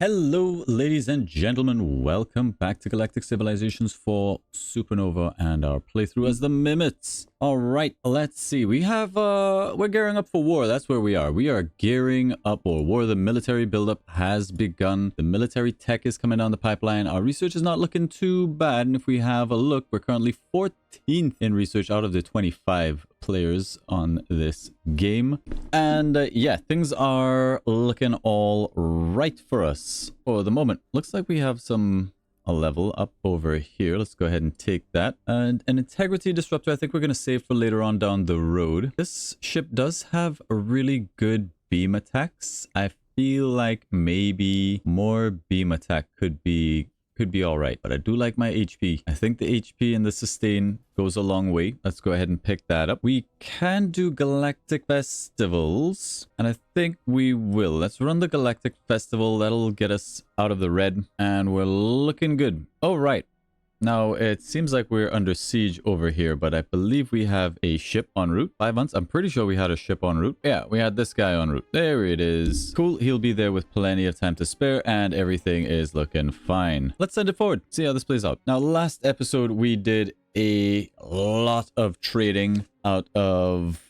Hello, ladies and gentlemen. Welcome back to Galactic Civilizations for Supernova and our playthrough as the Mimots. All right, let's see. We're gearing up for war. That's where we are. We are gearing up for war. The military buildup has begun. The military tech is coming down the pipeline. Our research is not looking too bad. And if we have a look, we're currently 14th in research out of the 25 players on this game. And yeah, things are looking all right for us for the moment. Looks like we have a level up over here. Let's go ahead and take that. And an integrity disruptor, I think we're going to save for later on down the road. This ship does have a really good beam attacks. I feel like maybe more beam attack could be all right, but I do like my HP. I think the HP and the sustain goes a long way. Let's go ahead and pick that up. We can do Galactic Festivals, and I think we will. Let's run the Galactic Festival. That'll get us out of the red, and we're looking good. All right. Now, it seems like we're under siege over here, but I believe we have a ship en route. 5 months. I'm pretty sure we had a ship en route. Yeah, we had this guy en route. There it is. Cool. He'll be there with plenty of time to spare, and everything is looking fine. Let's send it forward. See how this plays out. Now, last episode, we did a lot of trading out of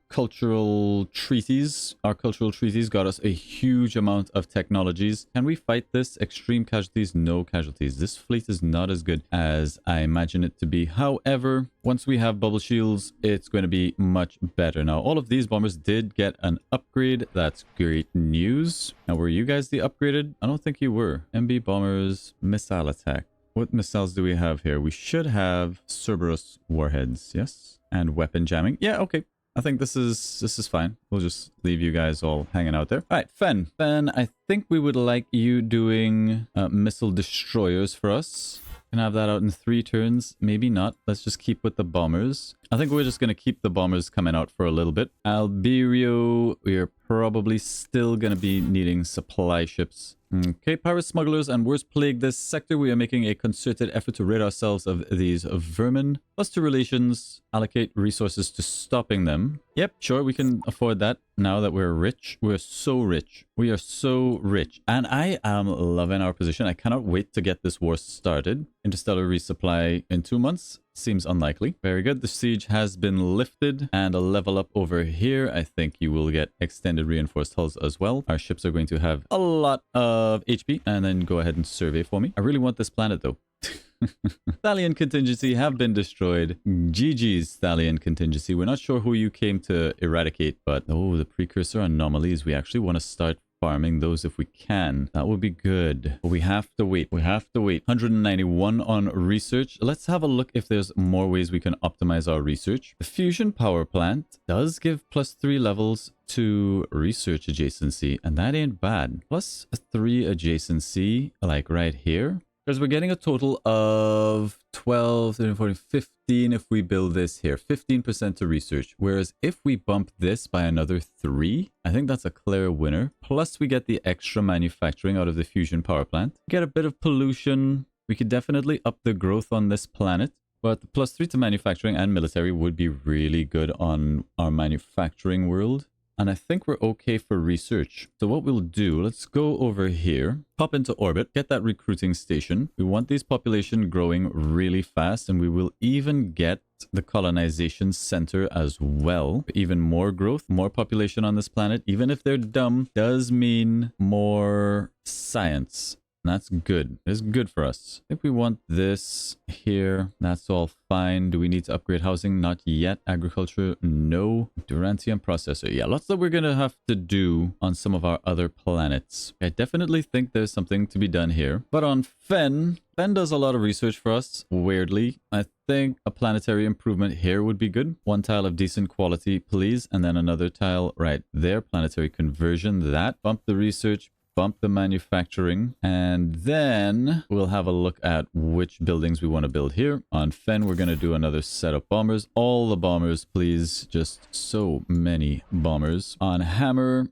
cultural treaties. Our cultural treaties got us a huge amount of technologies. Can we fight this? Extreme casualties, no casualties. This fleet is not as good as I imagine it to be. However, once we have bubble shields, it's going to be much better. Now, all of these bombers did get an upgrade. That's great news. Now, were you guys the upgraded? I don't think you were. MB bombers, missile attack. What missiles do we have here? We should have Cerberus warheads, yes? And weapon jamming. Yeah, okay. I think this is fine. We'll just leave you guys all hanging out there. All right, Fen. Fen, I think we would like you doing missile destroyers for us. Can have that out in 3 turns. Maybe not. Let's just keep with the bombers. I think we're just going to keep the bombers coming out for a little bit. Alberio, we are probably still going to be needing supply ships. Okay, pirate smugglers and worst plague this sector. We are making a concerted effort to rid ourselves of these vermin. Plus to relations, allocate resources to stopping them. Yep, sure, we can afford that now that we're rich. We're so rich. We are so rich. And I am loving our position. I cannot wait to get this war started. Interstellar resupply in 2 months. Seems unlikely. Very good. The siege has been lifted and a level up over here. I think you will get extended reinforced hulls as well. Our ships are going to have a lot of HP. And then go ahead and survey for me. I really want this planet though. Thalian contingency have been destroyed. GG's Thalian contingency. We're not sure who you came to eradicate, but oh, the precursor anomalies. We actually want to start farming those if we can. That would be good. But we have to wait. We have to wait. 191 on research. Let's have a look if there's more ways we can optimize our research. The fusion power plant does give +3 levels to research adjacency, and that ain't bad. +3 adjacency, like right here. Because we're getting a total of 12, 13, 14, 15 if we build this here. 15% to research. Whereas if we bump this by another 3, I think that's a clear winner. Plus we get the extra manufacturing out of the fusion power plant. Get a bit of pollution. We could definitely up the growth on this planet. But the +3 to manufacturing and military would be really good on our manufacturing world. And I think we're okay for research. So what we'll do, let's go over here, pop into orbit, get that recruiting station. We want these population growing really fast, and we will even get the colonization center as well. Even more growth, more population on this planet, even if they're dumb, does mean more science. That's good. It's good for us. I think we want this here. That's all fine. Do we need to upgrade housing? Not yet. Agriculture? No. Durantium processor. Yeah, lots that we're going to have to do on some of our other planets. I definitely think there's something to be done here. But on Fen does a lot of research for us, weirdly. I think a planetary improvement here would be good. 1 tile of decent quality, please. And then another tile right there. Planetary conversion. That. Bump the research. Bump the manufacturing, and then we'll have a look at which buildings we want to build here. On Fen, we're going to do another set of bombers. All the bombers, please. Just so many bombers. On Hammer,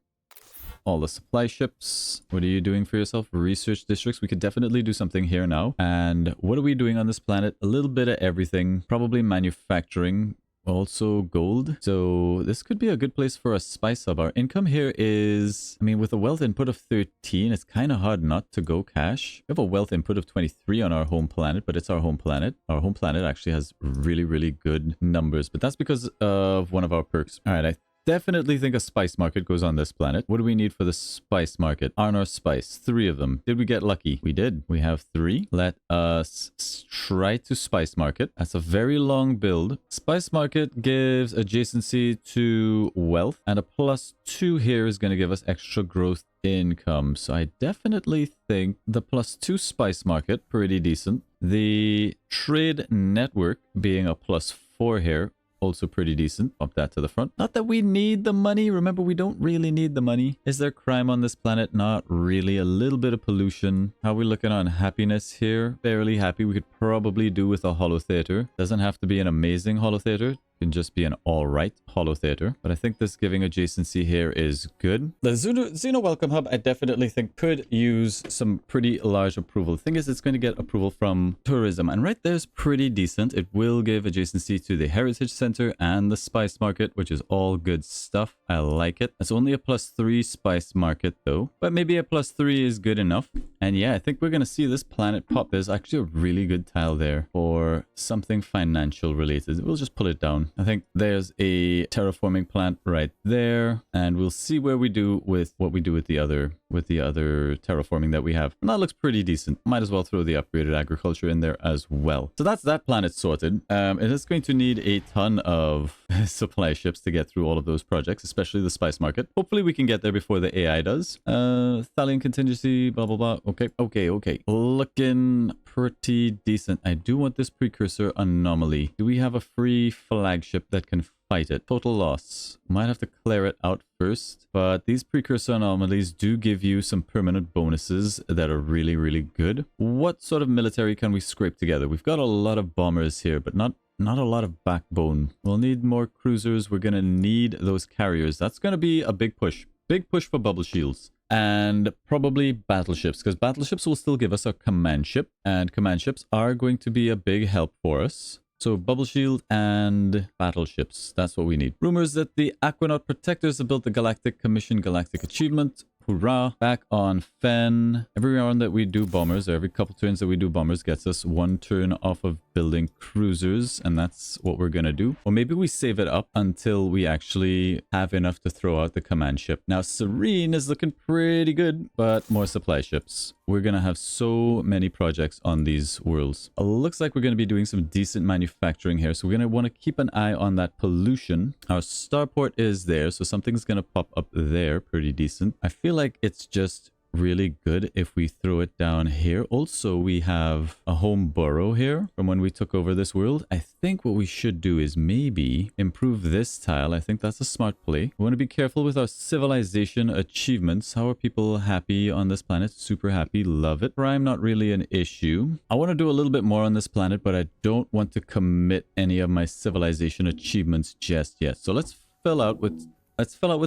all the supply ships. What are you doing for yourself? Research districts. We could definitely do something here now. And what are we doing on this planet? A little bit of everything. Probably manufacturing. Also gold. So this could be a good place for a spice hub. Our income here is, I mean, with a wealth input of 13, it's kind of hard not to go cash. We have a wealth input of 23 on our home planet, but it's our home planet. Our home planet actually has really, really good numbers, but that's because of one of our perks. All right, I definitely think a spice market goes on this planet. What do we need for the spice market? Arnor spice, 3 of them. Did we get lucky? We did. We have 3. Let us try to spice market. That's a very long build. Spice market gives adjacency to wealth, and a +2 here is going to give us extra growth income. So I definitely think the +2 spice market, pretty decent. The trade network being a +4 here, also pretty decent. Up that to the front. Not that we need the money. Remember, we don't really need the money. Is there crime on this planet? Not really. A little bit of pollution. How are we looking on happiness here? Fairly happy. We could probably do with a holo theater. Doesn't have to be an amazing holo theater. Can just be an alright holo theater. But I think this giving adjacency here is good. The Xeno Welcome Hub, I definitely think could use some pretty large approval. The thing is, it's going to get approval from tourism. And right there's pretty decent. It will give adjacency to the Heritage Center and the Spice Market, which is all good stuff. I like it. It's only a +3 Spice Market though. But maybe a +3 is good enough. And yeah, I think we're going to see this planet pop. There's actually a really good tile there for something financial related. We'll just pull it down. I think there's a terraforming plant right there, and we'll see where we do with what we do with the other terraforming that we have. And that looks pretty decent. Might as well throw the upgraded agriculture in there as well. So that's that planet sorted. It is going to need a ton of supply ships to get through all of those projects, especially the spice market. Hopefully we can get there before the AI does. Thalian contingency, blah blah blah. Okay. Looking pretty decent. I do want this precursor anomaly. Do we have a free flagship that can fight it? Total loss. Might have to clear it out first, but these precursor anomalies do give you some permanent bonuses that are really, really good. What sort of military can we scrape together? We've got a lot of bombers here, but not a lot of backbone. We'll need more cruisers. We're going to need those carriers. That's going to be a big push. Big push for bubble shields. And probably battleships, because battleships will still give us a command ship, and command ships are going to be a big help for us. So bubble shield and battleships, that's what we need. Rumors that the Aquanaut Protectors have built the Galactic Commission Galactic Achievement. Hoorah. Back on Fen. Every round that we do bombers, or every couple turns that we do bombers, gets us 1 turn off of building cruisers, and that's what we're gonna do. Or maybe we save it up until we actually have enough to throw out the command ship. Now Serene is looking pretty good, but more supply ships. We're gonna have so many projects on these worlds. Looks like we're gonna be doing some decent manufacturing here, so we're gonna want to keep an eye on that pollution. Our starport is there, so something's gonna pop up there, pretty decent. I feel like it's just really good if we throw it down here. Also, we have a home borough here from when we took over this world. I think what we should do is maybe improve this tile. I think that's a smart play. We want to be careful with our civilization achievements. How are people happy on this planet? Super happy. Love it. Crime, not really an issue. I want to do a little bit more on this planet, but I don't want to commit any of my civilization achievements just yet. So let's fill out with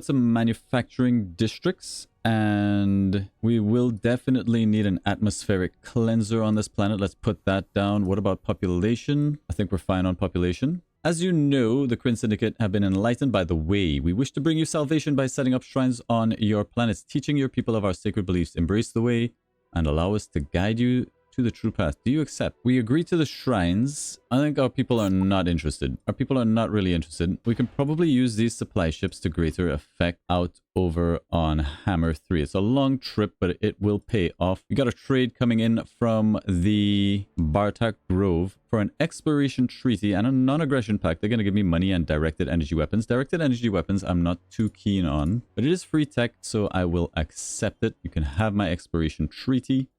some manufacturing districts. And we will definitely need an atmospheric cleanser on this planet. Let's put that down. What about population? I think we're fine on population. As you know, the Kryn Syndicate have been enlightened by the way. We wish to bring you salvation by setting up shrines on your planets, teaching your people of our sacred beliefs. Embrace the way and allow us to guide you to the true path. Do you accept? We agree to the shrines. I think our people are not interested. Our people are not really interested. We can probably use these supply ships to greater effect out over on Hammer 3. It's a long trip, but it will pay off. We got a trade coming in from the Bartak Grove for an exploration treaty and a non-aggression pact. They're going to give me money and directed energy weapons. Directed energy weapons I'm not too keen on, but it is free tech, so I will accept it. You can have my exploration treaty.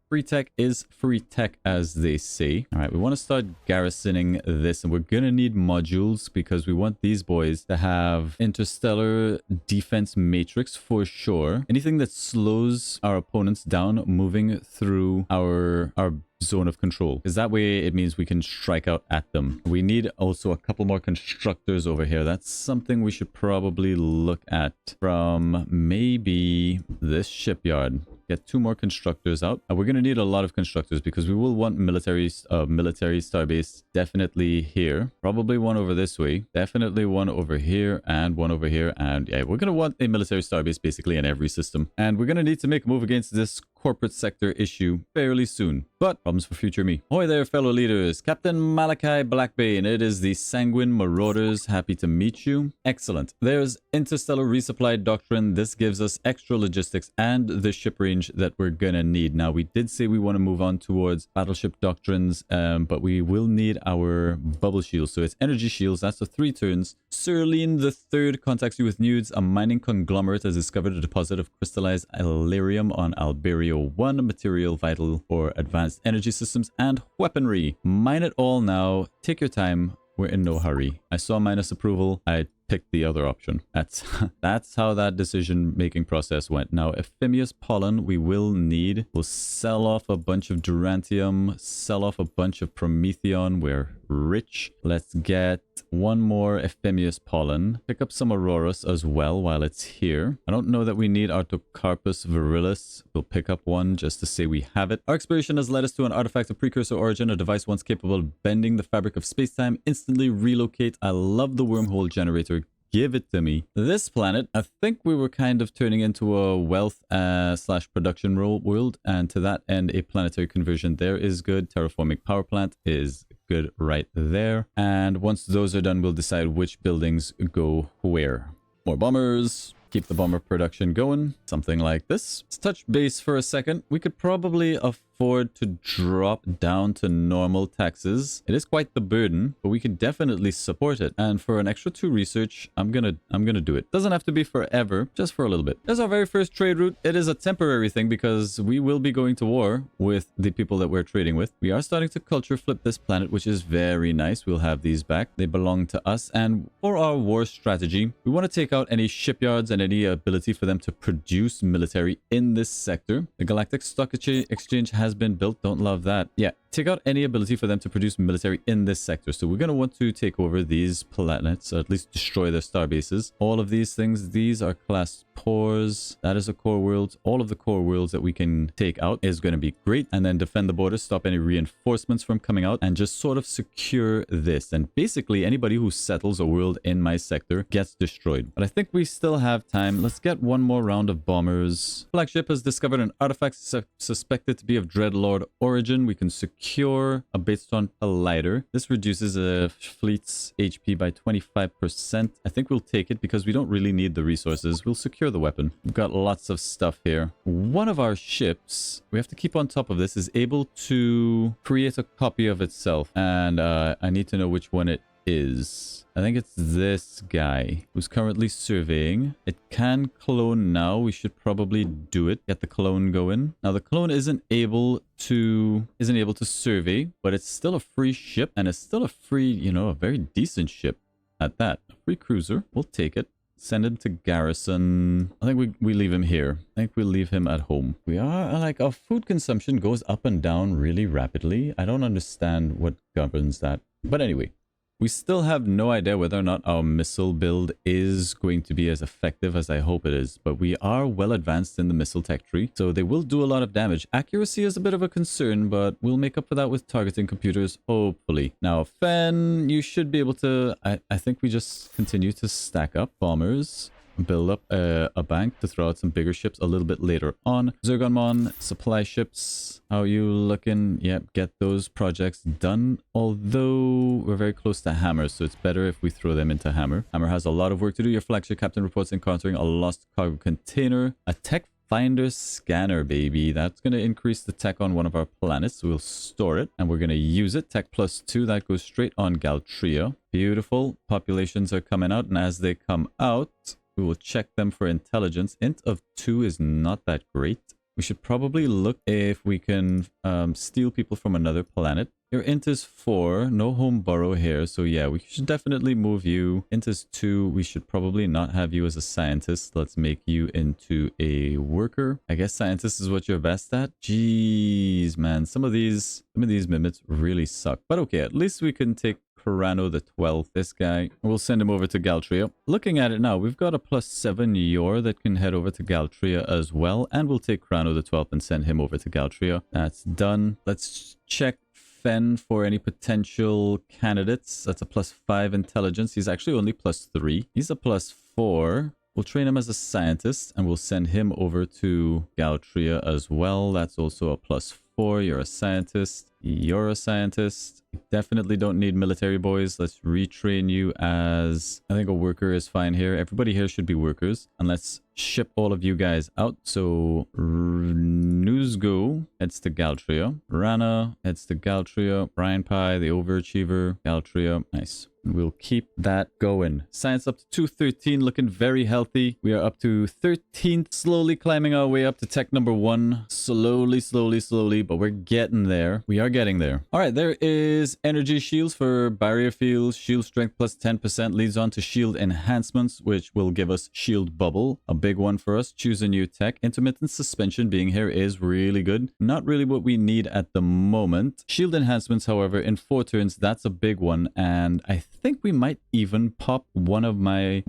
Free tech is free tech, as they say. All right, we want to start garrisoning this, and we're going to need modules because we want these boys to have interstellar defense matrix for sure. Anything that slows our opponents down moving through our zone of control, because that way it means we can strike out at them. We need also a couple more constructors over here. That's something we should probably look at from maybe this shipyard. Get 2 more constructors out. And we're going to need a lot of constructors because we will want military starbase definitely here. Probably one over this way. Definitely one over here and one over here. And yeah, we're going to want a military starbase basically in every system. And we're going to need to make a move against this corporate sector issue fairly soon. But problems for future me. Ahoy there, fellow leaders. Captain Malachi Blackbane. It is the Sanguine Marauders. Happy to meet you. Excellent. There's Interstellar Resupply Doctrine. This gives us extra logistics and the ship range that we're gonna need. Now, we did say we want to move on towards Battleship Doctrines, but we will need our bubble shields. So it's energy shields. That's the 3 turns. Serline the Third contacts you with news. A mining conglomerate has discovered a deposit of crystallized Illyrium on Alberio 1, material vital for advanced energy systems and weaponry. Mine it all now. Take your time. We're in no hurry. I saw minus approval. I picked the other option. That's how that decision-making process went. Now, Ephemius pollen we will need. We'll sell off a bunch of Durantium, sell off a bunch of Prometheon. We're rich. Let's get 1 more Ephemius pollen. Pick up some Aurorus as well while it's here. I don't know that we need Artocarpus virilis. We'll pick up 1 just to say we have it. Our exploration has led us to an artifact of precursor origin, a device once capable of bending the fabric of space-time, instantly relocate. I love the wormhole generator. Give it to me. This planet, I think we were kind of turning into a wealth slash production world, and to that end, a planetary conversion there is good. Terraforming power plant is good right there. And once those are done, we'll decide which buildings go where. More bombers. Keep the bomber production going. Something like this. Let's touch base for a second. We could probably afford to drop down to normal taxes. It is quite the burden, but we could definitely support it. And for an extra 2 research, I'm gonna do it. Doesn't have to be forever, just for a little bit. There's our very first trade route. It is a temporary thing because we will be going to war with the people that we're trading with. We are starting to culture flip this planet, which is very nice. We'll have these back. They belong to us. And for our war strategy, we want to take out any shipyards and any ability for them to produce military in this sector. The Galactic Stock Exchange has been built. Don't love that. Yeah, take out any ability for them to produce military in this sector. So we're going to want to take over these planets, or at least destroy their star bases. All of these things, these are class cores. That is a core world. All of the core worlds that we can take out is going to be great. And then defend the border, stop any reinforcements from coming out, and just sort of secure this. And basically, anybody who settles a world in my sector gets destroyed. But I think we still have time. Let's get 1 more round of bombers. Flagship has discovered an artifact suspected to be of Dreadlord origin. We can secure a Batestorm Collider. This reduces a fleet's HP by 25%. I think we'll take it because we don't really need the resources. We'll secure the weapon. We've got lots of stuff here. One of our ships, we have to keep on top of this, is able to create a copy of itself. And I need to know which one it is. I think it's this guy who's currently surveying. It can clone now. We should probably do it. Get the clone going. Now the clone isn't able to survey, but it's still a free ship, and it's still a free, you know, a very decent ship at that. A free cruiser. We'll take it. Send him to garrison. I think we leave him here. I think we'll leave him at home. We are, like, our food consumption goes up and down really rapidly. I don't understand what governs that. But anyway, we still have no idea whether or not our missile build is going to be as effective as I hope it is, but we are well advanced in the missile tech tree, so they will do a lot of damage. Accuracy is a bit of a concern, but we'll make up for that with targeting computers, hopefully. Now, Fen, you should be able to... I think we just continue to stack up bombers. Build up a bank to throw out some bigger ships a little bit later on. Zergonmon, supply ships. How are you looking? Yep, get those projects done. Although we're very close to Hammer, so it's better if we throw them into Hammer. Hammer has a lot of work to do. Your flagship captain reports encountering a lost cargo container. A tech finder scanner, baby. That's going to increase the tech on one of our planets. So we'll store it and we're going to use it. Tech +2. That goes straight on Galtria. Beautiful. Populations are coming out, and as they come out, we will check them for intelligence. Int of 2 is not that great. We should probably look if we can steal people from another planet. Your int is 4, no home burrow here, so yeah, we should definitely move you. Int is 2, we should probably not have you as a scientist. Let's make you into a worker. I guess scientist is what you're best at. Jeez, man, some of these Mimots really suck. But okay, at least we can take Crano the 12th. This guy. We'll send him over to Galtria. Looking at it now, we've got a +7 Yor that can head over to Galtria as well. And we'll take Crano the 12th and send him over to Galtria. That's done. Let's check Fen for any potential candidates. That's a +5 intelligence. He's actually only +3. He's a +4. We'll train him as a scientist and we'll send him over to Galtria as well. That's also a +4. You're a scientist. You're a scientist. You definitely don't need military boys. Let's retrain you as... I think a worker is fine here. Everybody here should be workers. And let's ship all of you guys out. So Nuzgo heads to Galtria. Rana heads to Galtria. Brian Pie, the overachiever. Galtria. Nice. We'll keep that going. Science up to 213, looking very healthy. We are up to 13th, slowly climbing our way up to tech number 1. Slowly, but we're getting there. We are getting there. All right, there is energy shields for barrier fields. Shield strength plus 10% leads on to shield enhancements, which will give us shield bubble. A big one for us. Choose a new tech. Intermittent suspension being here is really good. Not really what we need at the moment. Shield enhancements, however, in 4 turns, that's a big one. And I think we might even pop one of my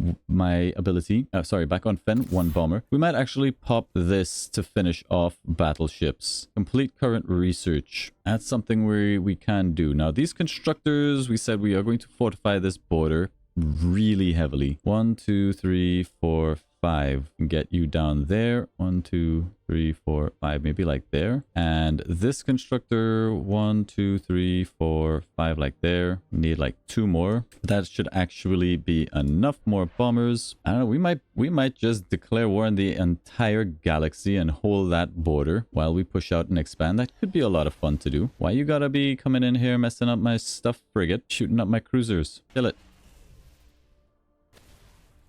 ability. Sorry, back on Fen, 1 bomber. We might actually pop this to finish off battleships. Complete current research. That's something we can do. Now, these constructors, we said we are going to fortify this border really heavily. 1, 2, 3, 4, 5. And get you down there. 1, 2, 3, 4, 5. Maybe like there. And this constructor, 1, 2, 3, 4, 5, like there. We need like 2 more. That should actually be enough more bombers. I don't know. We might just declare war on the entire galaxy and hold that border while we push out and expand. That could be a lot of fun to do. Why you gotta be coming in here messing up my stuff frigate, shooting up my cruisers? Kill it.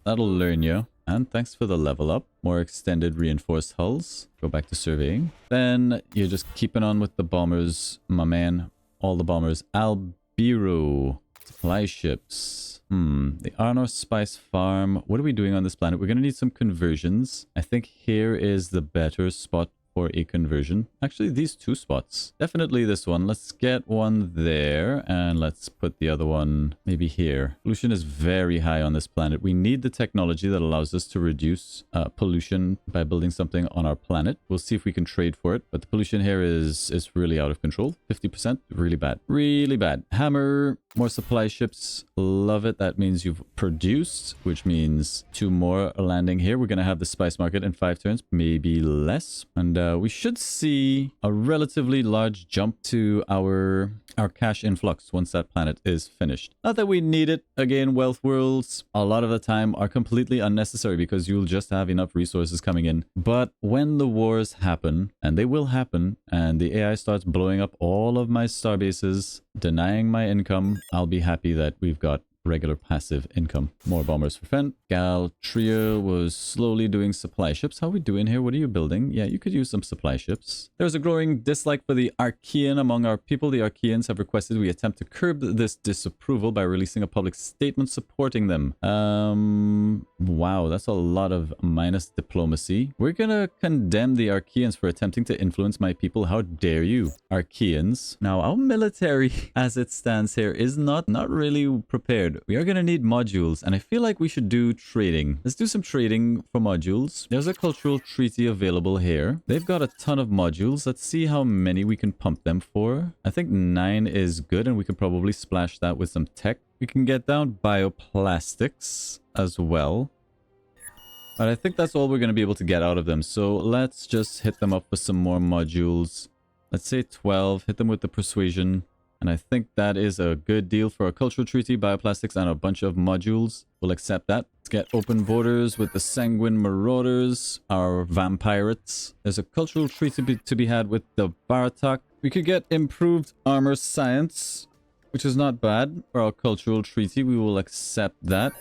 That'll learn you. And thanks for the level up. More extended reinforced hulls. Go back to surveying. Then you're just keeping on with the bombers, my man. All the bombers. Albiro. Supply ships. The Arnor Spice Farm. What are we doing on this planet? We're going to need some conversions. I think here is the better spot for a conversion. Actually, these 2 spots. Definitely this one. Let's get one there and let's put the other one maybe here. Pollution is very high on this planet. We need the technology that allows us to reduce pollution by building something on our planet. We'll see if we can trade for it, but the pollution here is really out of control. 50%, really bad. Really bad. Hammer, more supply ships. Love it. That means you've produced, which means 2 more are landing here. We're going to have the spice market in 5 turns, maybe less. And we should see a relatively large jump to our cash influx once that planet is finished. Not that we need it. Again, wealth worlds a lot of the time are completely unnecessary because you'll just have enough resources coming in. But when the wars happen, and they will happen, and the AI starts blowing up all of my starbases, denying my income, I'll be happy that we've got regular passive income. More bombers for Fen. Galtria was slowly doing supply ships. How are we doing here? What are you building? Yeah, you could use some supply ships. There's a growing dislike for the Archean among our people. The Archeans have requested we attempt to curb this disapproval by releasing a public statement supporting them. Wow, that's a lot of minus diplomacy. We're gonna condemn the Archeans for attempting to influence my people. How dare you, Archeans? Now, our military, as it stands here, is not really prepared. We are going to need modules, and I feel like we should do trading. Let's do some trading for modules. There's a cultural treaty available here. They've got a ton of modules. Let's see how many we can pump them for. I think 9 is good, and we could probably splash that with some tech. We can get down bioplastics as well. But I think that's all we're going to be able to get out of them. So let's just hit them up with some more modules. Let's say 12. Hit them with the persuasion. And I think that is a good deal for a cultural treaty, bioplastics, and a bunch of modules. We'll accept that. Let's get open borders with the Sanguine Marauders, our vampirates. There's a cultural treaty to be had with the Baratak. We could get improved armor science, which is not bad for our cultural treaty. We will accept that.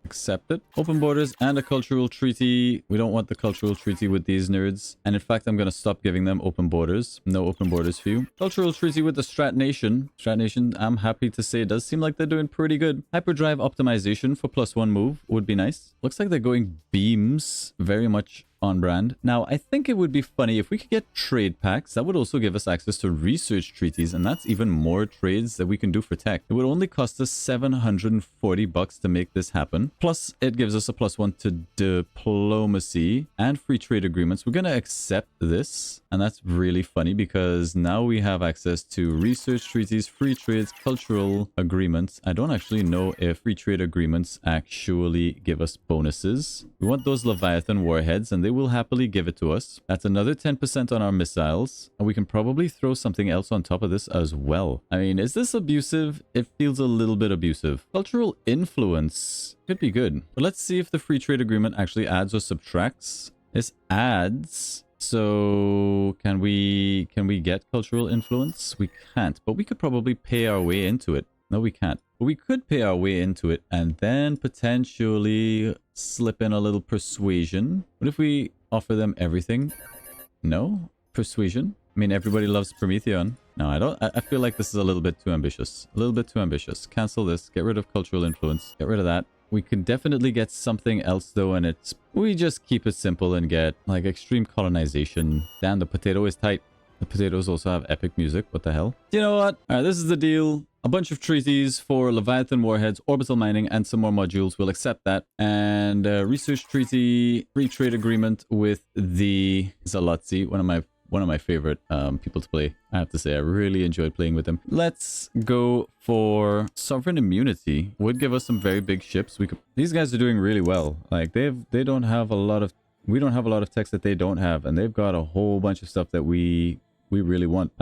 Accept it. Open borders and a cultural treaty. We don't want the cultural treaty with these nerds. And in fact, I'm going to stop giving them open borders. No open borders for you. Cultural treaty with the Strat Nation. Strat Nation, I'm happy to say, it does seem like they're doing pretty good. Hyperdrive optimization for +1 move would be nice. Looks like they're going beams very much on brand. Now, I think it would be funny if we could get trade packs. That would also give us access to research treaties, and that's even more trades that we can do for tech. It would only cost us $740 to make this happen. Plus, it gives us a +1 to diplomacy and free trade agreements. We're going to accept this, and that's really funny because now we have access to research treaties, free trades, cultural agreements. I don't actually know if free trade agreements actually give us bonuses. We want those Leviathan warheads, and they will happily give it to us. That's another 10% on our missiles, and we can probably throw something else on top of this as well. I mean, is this abusive? It feels a little bit abusive. Cultural influence could be good, but let's see if the free trade agreement actually adds or subtracts. This adds. So can we get cultural influence? We can't, but we could probably pay our way into it. No, we can't. But we could pay our way into it and then potentially slip in a little persuasion. What if we offer them everything? No? Persuasion? I mean, everybody loves Prometheon. No, I don't. I feel like this is a little bit too ambitious. A little bit too ambitious. Cancel this. Get rid of cultural influence. Get rid of that. We could definitely get something else though, and it's... We just keep it simple and get like extreme colonization. Damn, the potato is tight. The potatoes also have epic music. What the hell? You know what? Alright, this is the deal. A bunch of treaties for Leviathan warheads, orbital mining, and some more modules. We'll accept that. And research treaty, free trade agreement with the Zalotzi, one of my favorite people to play. I have to say, I really enjoyed playing with them. Let's go for sovereign immunity. Would give us some very big ships. These guys are doing really well. Like they don't have a lot of... We don't have a lot of text that they don't have, and they've got a whole bunch of stuff that we really want.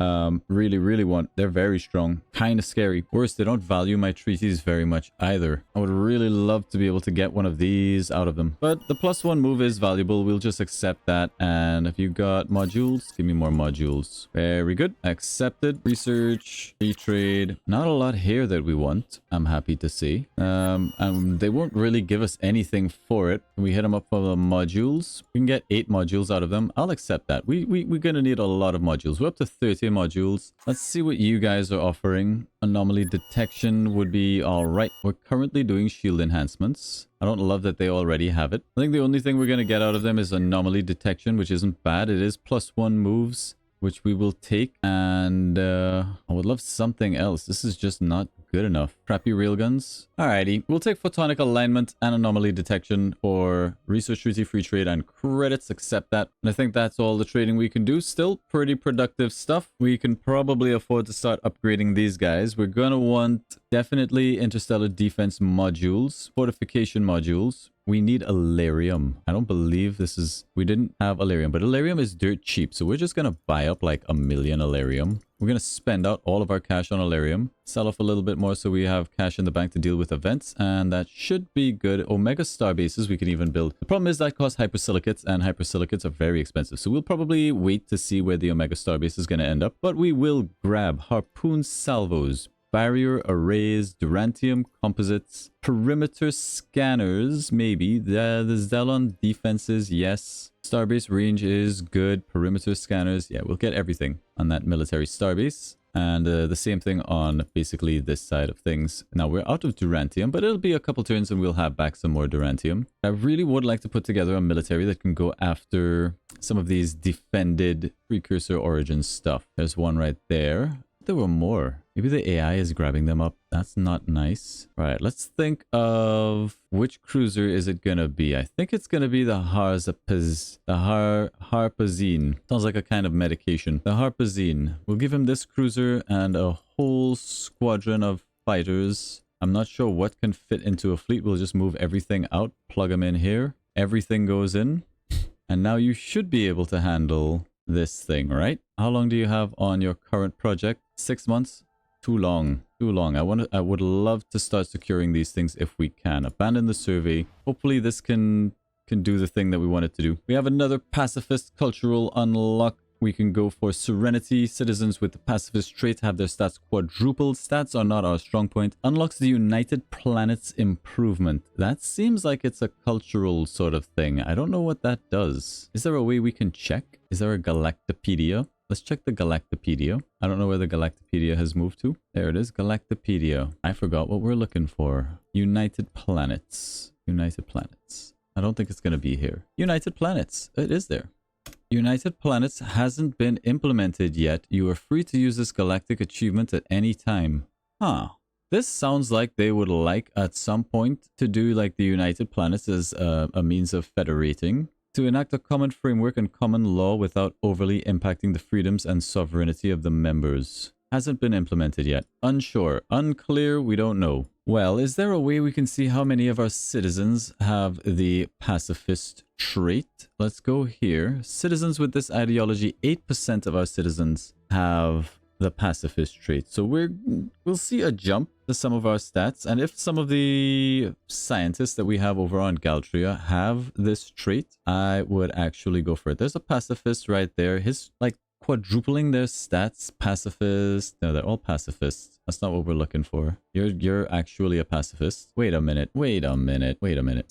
Really want. They're very strong. Kind of scary. Worse, they don't value my treaties very much either. I would really love to be able to get one of these out of them. But the +1 move is valuable. We'll just accept that. And if you got modules, give me more modules. Very good. Accepted. Research. Free trade. Not a lot here that we want, I'm happy to see. And they won't really give us anything for it. Can we hit them up for the modules? We can get 8 modules out of them. I'll accept that. We're gonna need a lot of modules. We're up to 30 modules. Let's see what you guys are offering. Anomaly detection would be all right. We're currently doing shield enhancements. I don't love that they already have it. I think the only thing we're going to get out of them is anomaly detection, which isn't bad. It is +1 moves, which we will take. And I would love something else. This is just not good enough. Crappy railguns. Alrighty. We'll take photonic alignment and anomaly detection for research treaty, free trade, and credits. Accept that. And I think that's all the trading we can do. Still pretty productive stuff. We can probably afford to start upgrading these guys. We're going to want definitely interstellar defense modules, fortification modules. We need Alarium. I don't believe this is... We didn't have Alarium, but Alarium is dirt cheap. So we're just going to buy up like 1 million Alarium. We're going to spend out all of our cash on Alarium. Sell off a little bit more so we have cash in the bank to deal with events. And that should be good. Omega starbases we can even build. The problem is that costs hypersilicates, and hypersilicates are very expensive. So we'll probably wait to see where the Omega starbase is going to end up. But we will grab harpoon salvos, barrier arrays, durantium composites, perimeter scanners, maybe. The Zelon defenses, yes. Starbase range is good. Perimeter scanners, yeah, we'll get everything on that military starbase. And the same thing on basically this side of things. Now, we're out of durantium, but it'll be a couple turns and we'll have back some more durantium. I really would like to put together a military that can go after some of these defended precursor origin stuff. There's one right there. There were more. Maybe the AI is grabbing them up. That's not nice. Right, let's think of which cruiser is it gonna be. I think it's gonna be the Harpazine. Sounds like a kind of medication. The Harpazine. We'll give him this cruiser and a whole squadron of fighters. I'm not sure what can fit into a fleet. We'll just move everything out, plug them in here. Everything goes in. And now you should be able to handle this thing, right? How long do you have on your current project? 6 months? Too long. Too long. I would love to start securing these things if we can. Abandon the survey. Hopefully this can do the thing that we want it to do. We have another pacifist cultural unlock. We can go for serenity. Citizens with the pacifist trait have their stats quadrupled. Stats are not our strong point. Unlocks the United Planets improvement. That seems like it's a cultural sort of thing. I don't know what that does. Is there a way we can check? Is there a Galactopedia? Let's check the Galactopedia. I don't know where the Galactopedia has moved to. There it is, Galactopedia. I forgot what we're looking for. United Planets. United Planets. I don't think it's going to be here. United Planets. It is there. United Planets hasn't been implemented yet. You are free to use this galactic achievement at any time. Huh. This sounds like they would like at some point to do like the United Planets as a means of federating, to enact a common framework and common law without overly impacting the freedoms and sovereignty of the members. Hasn't been implemented yet. Unsure. Unclear. We don't know. Well, is there a way we can see how many of our citizens have the pacifist trait? Let's go here. Citizens with this ideology, 8% of our citizens have the pacifist trait. So we'll see a jump to some of our stats. And if some of the scientists that we have over on Galtria have this trait, I would actually go for it. There's a pacifist right there. His like quadrupling their stats, pacifist. No, they're all pacifists. That's not what we're looking for. You're actually a pacifist. Wait a minute.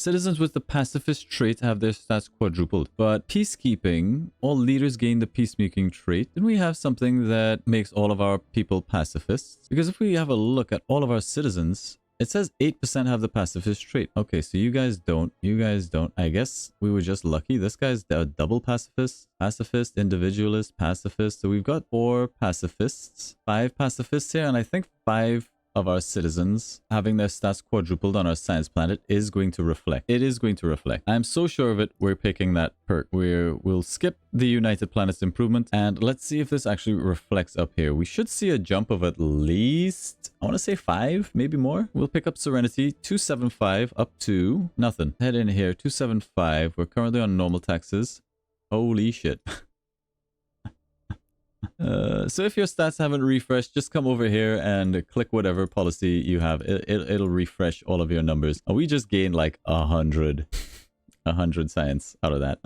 Citizens with the pacifist trait have their stats quadrupled. But peacekeeping, all leaders gain the peacemaking trait. Didn't we have something that makes all of our people pacifists? Because if we have a look at all of our citizens, it says 8% have the pacifist trait. Okay, so you guys don't. I guess we were just lucky. This guy's a double pacifist, individualist, pacifist. So we've got 4 pacifists, 5 pacifists here, and I think 5 of our citizens having their stats quadrupled on our science planet is going to reflect. It is going to reflect. I'm so sure of it. We're picking that perk. We'll skip the United Planets improvement, and let's see if this actually reflects up here. We should see a jump of at least, I want to say 5, maybe more. We'll pick up Serenity, 275 up to nothing. Head in here, 275. We're currently on normal taxes. Holy shit. So if your stats haven't refreshed, just come over here and click whatever policy you have. It'll refresh all of your numbers. And we just gained like 100 science out of that.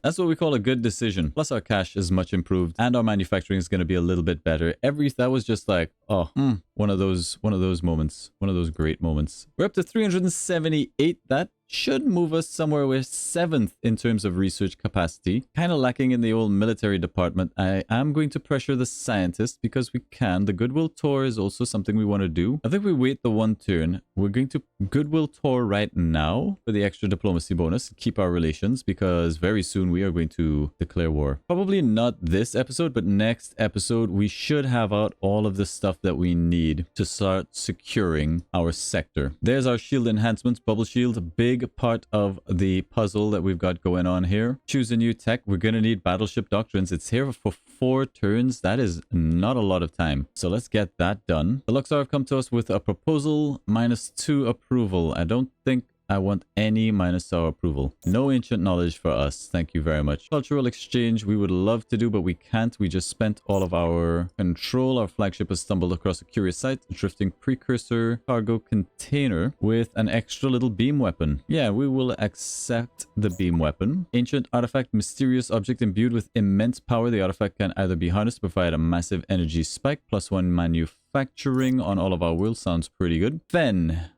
That's what we call a good decision. Plus our cash is much improved and our manufacturing is going to be a little bit better. That was just like, one of those moments, one of those great moments. We're up to 378. That should move us somewhere. We're 7th in terms of research capacity. Kind of lacking in the old military department. I am going to pressure the scientists because we can. The Goodwill Tour is also something we want to do. I think we wait the 1 turn. We're going to Goodwill Tour right now for the extra diplomacy bonus. Keep our relations because very soon we are going to declare war. Probably not this episode, but next episode we should have out all of the stuff that we need to start securing our sector. There's our shield enhancements, bubble shield, big part of the puzzle that we've got going on here. Choose a new tech. We're going to need battleship doctrines. It's here for 4 turns. That is not a lot of time. So let's get that done. The Luxor have come to us with a proposal, -2 approval. I don't think I want any -2 approval. No ancient knowledge for us. Thank you very much. Cultural exchange we would love to do, but we can't. We just spent all of our control. Our flagship has stumbled across a curious sight. Drifting precursor cargo container with an extra little beam weapon. Yeah, we will accept the beam weapon. Ancient artifact, mysterious object imbued with immense power. The artifact can either be harnessed to provide a massive energy spike, +1 manufacturing on all of our worlds. Sounds pretty good. Fen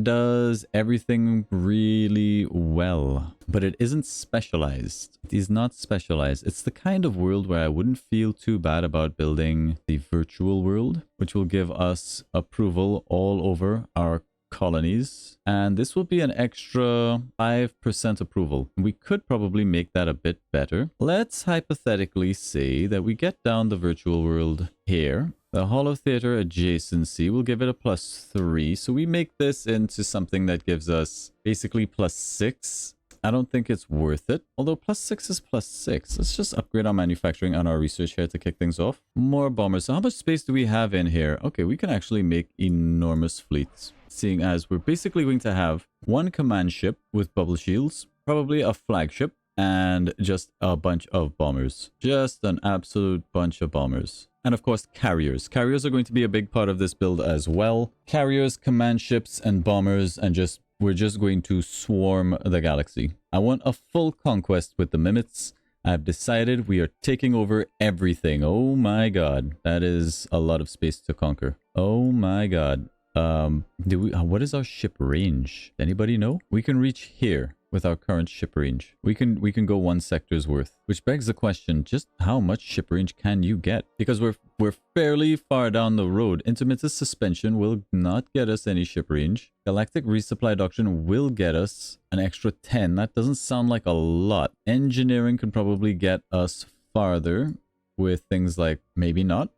does everything really well, but it isn't specialized. It is not specialized. It's the kind of world where I wouldn't feel too bad about building the virtual world, which will give us approval all over our colonies, and this will be an extra 5% approval. We could probably make that a bit better. Let's hypothetically say that we get down the virtual world here. The Holo Theater adjacency will give it a +3, so we make this into something that gives us basically +6. I don't think it's worth it, although +6 is +6. Let's just upgrade our manufacturing and our research here to kick things off. More bombers. So how much space do we have in here? Okay, we can actually make enormous fleets, seeing as we're basically going to have 1 command ship with bubble shields, probably a flagship, and just a bunch of bombers. Just an absolute bunch of bombers. And of course, carriers. Carriers are going to be a big part of this build as well. Carriers, command ships, and bombers, and we're just going to swarm the galaxy. I want a full conquest with the Mimots. I've decided we are taking over everything. Oh my god. That is a lot of space to conquer. Oh my god. What is our ship range? Anybody know? We can reach here. with our current ship range. We can go 1 sector's worth, which begs the question, just how much ship range can you get? Because we're fairly far down the road. Intermittent suspension will not get us any ship range. Galactic resupply doctrine will get us an extra 10. That doesn't sound like a lot. Engineering can probably get us farther with things like maybe not.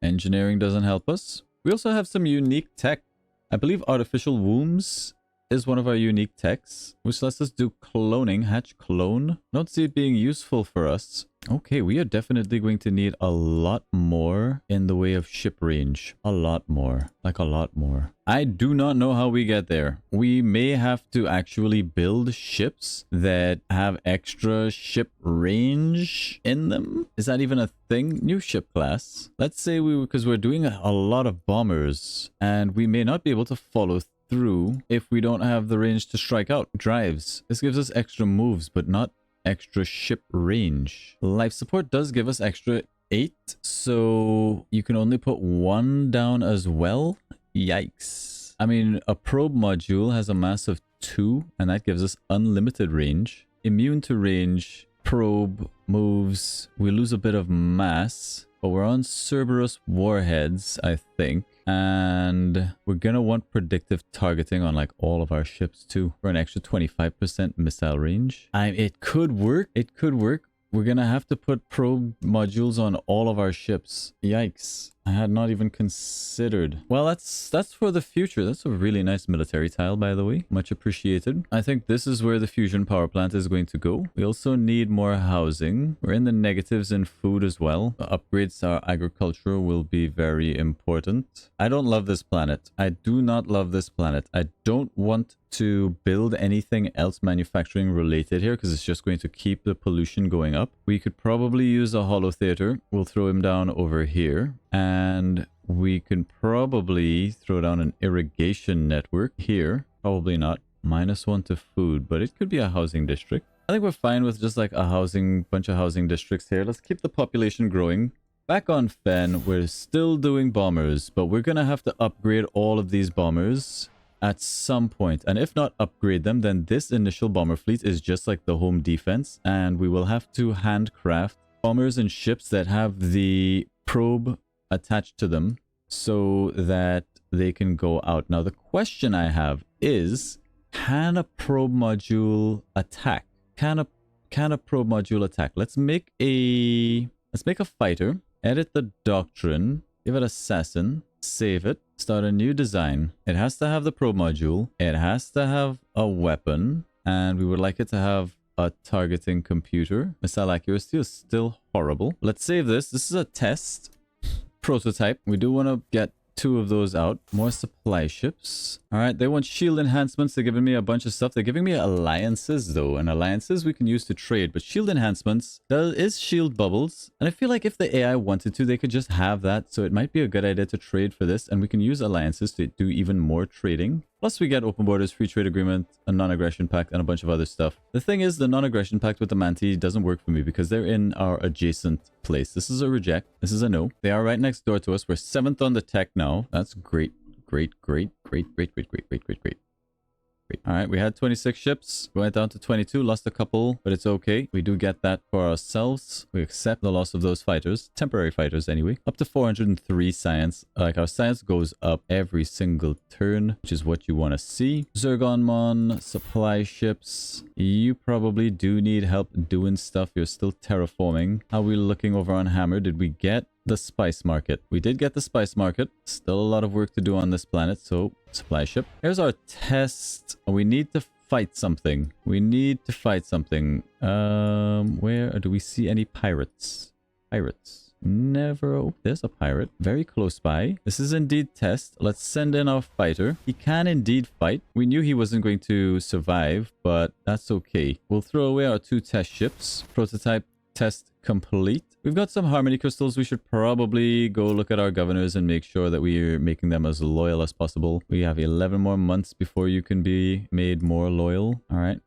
Engineering doesn't help us. We also have some unique tech. I believe artificial wombs is one of our unique techs, which lets us do cloning, hatch clone. Don't see it being useful for us. Okay, we are definitely going to need a lot more in the way of ship range. A lot more. Like a lot more. I do not know how we get there. We may have to actually build ships that have extra ship range in them. Is that even a thing? New ship class. Let's say because we're doing a lot of bombers and we may not be able to follow through if we don't have the range to strike out. Drives. This gives us extra moves, but not extra ship range. Life support does give us extra 8, so you can only put 1 down as well. Yikes. I mean, a probe module has a mass of 2, and that gives us unlimited range. Immune to range, probe moves. We lose a bit of mass, but we're on Cerberus warheads, I think. And we're gonna want predictive targeting on like all of our ships too for an extra 25% missile range. It could work. It could work. We're gonna have to put probe modules on all of our ships. Yikes. I had not even considered. Well, that's for the future. That's a really nice military tile, by the way. Much appreciated. I think this is where the fusion power plant is going to go. We also need more housing. We're in the negatives in food as well. Upgrades to our agriculture will be very important. I don't love this planet. I do not love this planet. I don't want to build anything else manufacturing related here because it's just going to keep the pollution going up. We could probably use a holo theater. We'll throw him down over here. And we can probably throw down an irrigation network here. Probably not. -1 to food, but it could be a housing district. I think we're fine with just like a bunch of housing districts here. Let's keep the population growing. Back on Fen, we're still doing bombers, but we're going to have to upgrade all of these bombers at some point. And if not upgrade them, then this initial bomber fleet is just like the home defense. And we will have to handcraft bombers and ships that have the probe attached to them so that they can go out. Now the question I have is, can a probe module attack? Can a probe module attack? Let's make a fighter, edit the doctrine, give it assassin, save it, start a new design. It has to have the probe module, it has to have a weapon, and we would like it to have a targeting computer. Missile accuracy is still horrible. Let's save this. This is a test. Prototype. We do want to get 2 of those out. More supply ships. All right, they want shield enhancements. They're giving me a bunch of stuff. They're giving me alliances though, and alliances we can use to trade, but shield enhancements is shield bubbles. And I feel like if the AI wanted to, they could just have that. So it might be a good idea to trade for this, and we can use alliances to do even more trading. Plus we get open borders, free trade agreement, a non-aggression pact, and a bunch of other stuff. The thing is, the non-aggression pact with the Manti doesn't work for me because they're in our adjacent place. This is a reject. This is a no. They are right next door to us. We're 7th on the tech now. That's great. Great. All right, we had 26 ships. We went down to 22, lost a couple, but it's okay. We do get that for ourselves. We accept the loss of those fighters, temporary fighters anyway. Up to 403 science. Like, our science goes up every single turn, which is what you want to see. Zergonmon, supply ships. You probably do need help doing stuff. You're still terraforming. How are we looking over on Hammer? Did we get the spice market? We did get the spice market. Still a lot of work to do on this planet, so supply ship. Here's our test. We need to fight something. We need to fight something. Where do we see any pirates? Pirates. Never. Oh, there's a pirate. Very close by. This is indeed test. Let's send in our fighter. He can indeed fight. We knew he wasn't going to survive, but that's okay. We'll throw away our 2 test ships. Prototype test complete. We've got some harmony crystals. We should probably go look at our governors and make sure that we're making them as loyal as possible. We have 11 more months before you can be made more loyal. All right.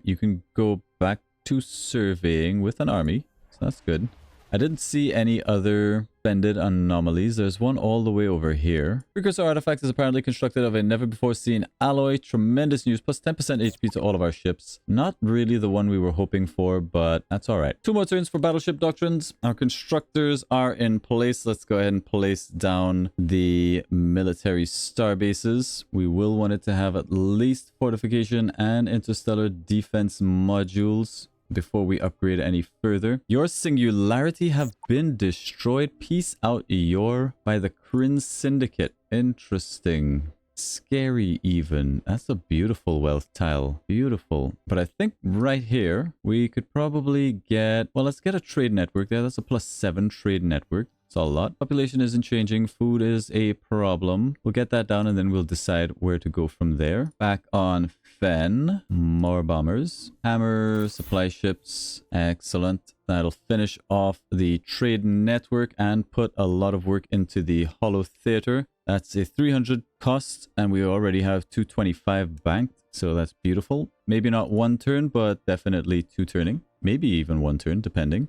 You can go back to surveying with an army. So that's good. I didn't see any other bended anomalies. There's one all the way over here. Precursor artifact is apparently constructed of a never-before-seen alloy. Tremendous news. Plus 10% HP to all of our ships. Not really the one we were hoping for, but that's all right. 2 more turns for battleship doctrines. Our constructors are in place. Let's go ahead and place down the military starbases. We will want it to have at least fortification and interstellar defense modules before we upgrade any further. Your singularity have been destroyed. Peace out, Eeyore, by the Kryn Syndicate. Interesting. Scary even. That's a beautiful wealth tile. Beautiful. But I think right here, we could probably get... Well, let's get a trade network there. That's a +7 trade network. It's a lot. Population isn't changing. Food is a problem. We'll get that down and then we'll decide where to go from there. Back on Fen. More bombers. Hammer, supply ships. Excellent. That'll finish off the trade network and put a lot of work into the Hollow Theater. That's a 300 cost and we already have 225 banked. So that's beautiful. Maybe not 1 turn, but definitely 2 turning. Maybe even 1 turn, depending.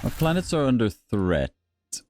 Our planets are under threat.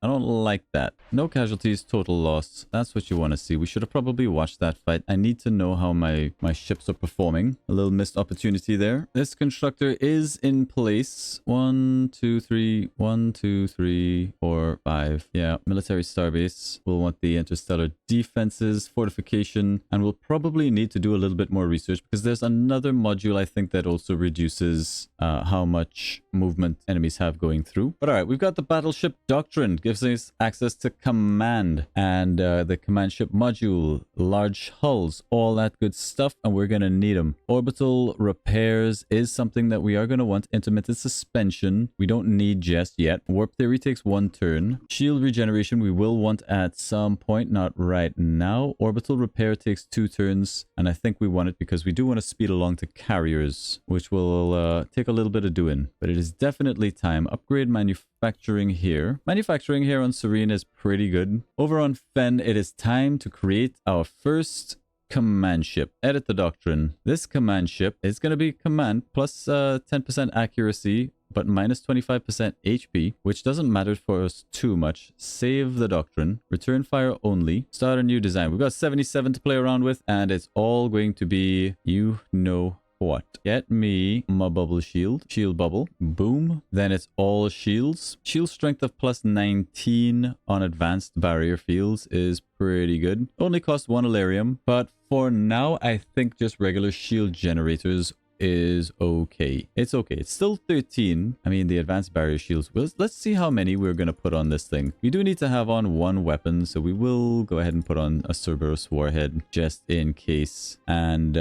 I don't like that. No casualties, total loss. That's what you want to see. We should have probably watched that fight. I need to know how my ships are performing. A little missed opportunity there. This constructor is in place. 1, 2, 3. 1, 2, 3, 4, 5. Yeah, military starbase. We'll want the interstellar defenses, fortification, and we'll probably need to do a little bit more research because there's another module I think that also reduces how much movement enemies have going through. But all right, we've got the battleship doctrine. Gives us access to command and the command ship module, large hulls, all that good stuff, and we're going to need them. Orbital repairs is something that we are going to want. Intermittent suspension we don't need just yet. Warp theory takes 1 turn. Shield regeneration we will want at some point, not right now. Orbital repair takes 2 turns, and I think we want it because we do want to speed along to carriers, which will take a little bit of doing, but it is definitely time. Upgrade manufacturing here. Manufacturing here on Serene is pretty good. Over on Fen, it is time to create our first command ship. Edit the doctrine. This command ship is going to be command plus 10% accuracy, but minus 25% HP, which doesn't matter for us too much. Save the doctrine. Return fire only. Start a new design. We've got 77 to play around with, and it's all going to be, you know what? Get me my bubble shield. Shield bubble. Boom. Then it's all shields. Shield strength of plus 19 on advanced barrier fields is pretty good. Only cost 1 Elerium, but for now, I think just regular shield generators is okay. It's okay. It's still 13. I mean, the advanced barrier shields. Let's see how many we're going to put on this thing. We do need to have on 1 weapon, so we will go ahead and put on a Cerberus warhead just in case. And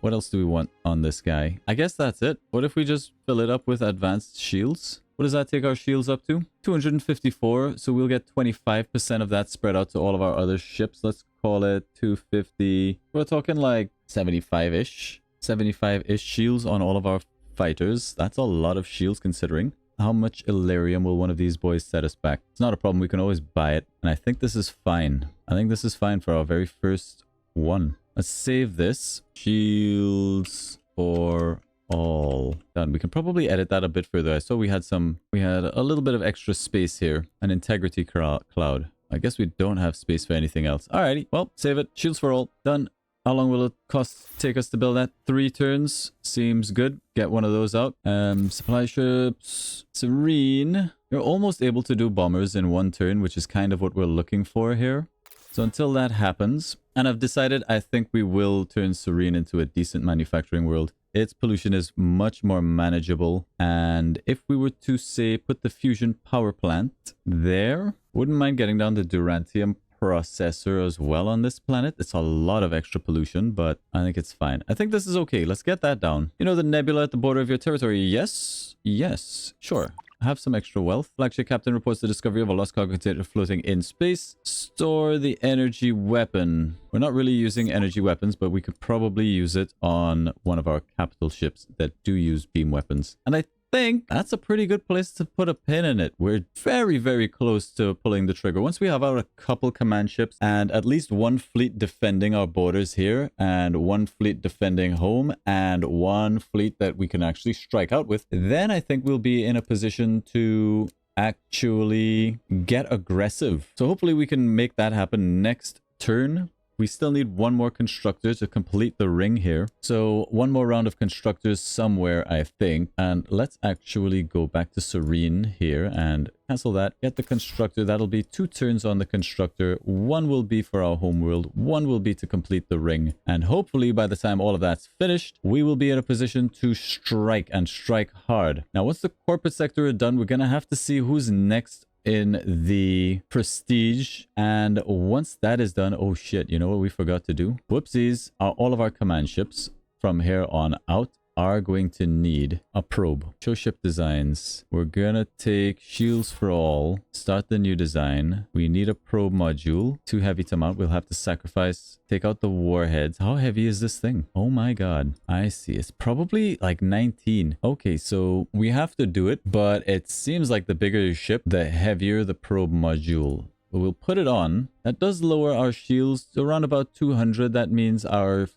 what else do we want on this guy? I guess that's it. What if we just fill it up with advanced shields? What does that take our shields up to? 254. So we'll get 25% of that spread out to all of our other ships. Let's call it 250. We're talking like 75-ish. 75-ish shields on all of our fighters. That's a lot of shields considering. How much Illyrium will one of these boys set us back? It's not a problem. We can always buy it. And I think this is fine. I think this is fine for our very first one. Let's save this. Shields for all. Done. We can probably edit that a bit further. I saw we had a little bit of extra space here. An integrity cloud. I guess we don't have space for anything else. Alrighty. Well, save it. Shields for all. Done. How long will it take us to build that? 3 turns. Seems good. Get one of those out. Supply ships. Serene. You're almost able to do bombers in 1 turn, which is kind of what we're looking for here. So until that happens, and I've decided I think we will turn Serene into a decent manufacturing world. Its pollution is much more manageable. And if we were to, say, put the fusion power plant there, wouldn't mind getting down the Durantium processor as well on this planet. It's a lot of extra pollution, but I think it's fine. I think this is okay. Let's get that down. You know the nebula at the border of your territory? Yes? Yes. Sure. Have some extra wealth. Flagship captain reports the discovery of a lost cargo container floating in space. Store the energy weapon. We're not really using energy weapons, but we could probably use it on one of our capital ships that do use beam weapons. And I think that's a pretty good place to put a pin in it. We're very, very close to pulling the trigger. Once we have out a couple command ships and at least 1 fleet defending our borders here and 1 fleet defending home and 1 fleet that we can actually strike out with, then I think we'll be in a position to actually get aggressive. So hopefully we can make that happen next turn. We still need one more constructor to complete the ring here. So one more round of constructors somewhere, I think. And let's actually go back to Serene here and cancel that. Get the constructor. That'll be 2 turns on the constructor. One will be for our homeworld. One will be to complete the ring. And hopefully by the time all of that's finished, we will be in a position to strike and strike hard. Now, once the corporate sector is done, we're going to have to see who's next in the prestige, and once that is done, oh shit, you know what we forgot to do? Whoopsies. All of our command ships from here on out are going to need a probe. Show ship designs. We're gonna take shields for all, start the new design. We need a probe module. Too heavy to mount. We'll have to sacrifice, take out the warheads. How heavy is this thing? Oh my god. I see. It's probably like 19. Okay, so we have to do it, but it seems like the bigger the ship, the heavier the probe module. But we'll put it on. That does lower our shields to around about 200. That means our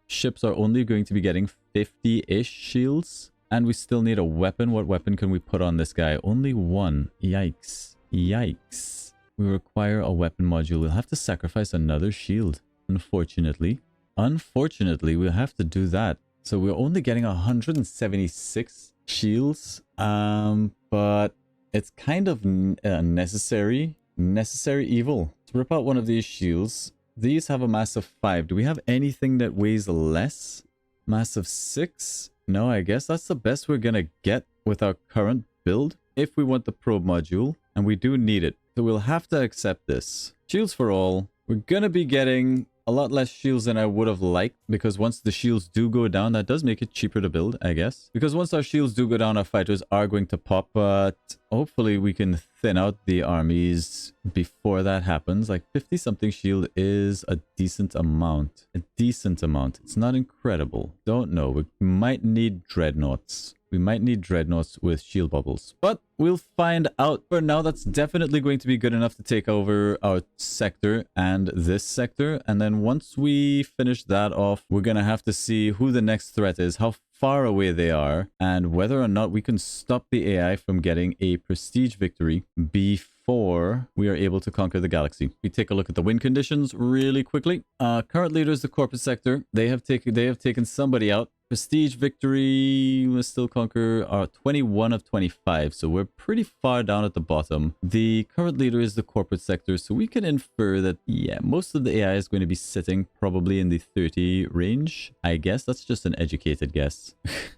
ships are only going to be getting 50-ish shields. And we still need a weapon. What weapon can we put on this guy? Only one. Yikes. Yikes. We require a weapon module. We'll have to sacrifice another shield. Unfortunately. Unfortunately, we'll have to do that. So we're only getting 176 shields. But it's kind of necessary. Necessary evil. To rip out one of these shields. These have a mass of 5. Do we have anything that weighs less? Mass of 6? No, I guess that's the best we're gonna get with our current build if we want the probe module, and we do need it. So we'll have to accept this. Shields for all. We're gonna be getting a lot less shields than I would have liked, because once the shields do go down, that does make it cheaper to build, I guess. Because once our shields do go down, our fighters are going to pop, but hopefully we can thin out the armies before that happens. Like 50-something shield is a decent amount. A decent amount. It's not incredible. Don't know. We might need dreadnoughts. We might need dreadnoughts with shield bubbles, but we'll find out. For now, that's definitely going to be good enough to take over our sector and this sector. And then once we finish that off, we're going to have to see who the next threat is, how far away they are, and whether or not we can stop the AI from getting a prestige victory before we are able to conquer the galaxy. We take a look at the win conditions really quickly. Current leaders, the corporate sector, they have taken somebody out. Prestige victory, we'll still conquer our 21 of 25, so we're pretty far down at the bottom. The current leader is the corporate sector, so we can infer that, yeah, most of the AI is going to be sitting probably in the 30 range. I guess that's just an educated guess.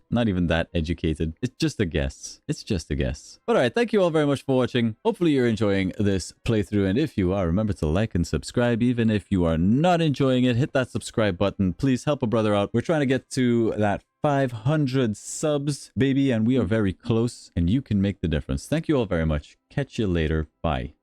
Not even that educated. It's just a guess. It's just a guess. But alright, thank you all very much for watching. Hopefully you're enjoying this playthrough, and if you are, remember to like and subscribe. Even if you are not enjoying it, hit that subscribe button. Please help a brother out. We're trying to get to that 500 subs, baby, and we are very close, and you can make the difference. Thank you all very much. Catch you later. Bye.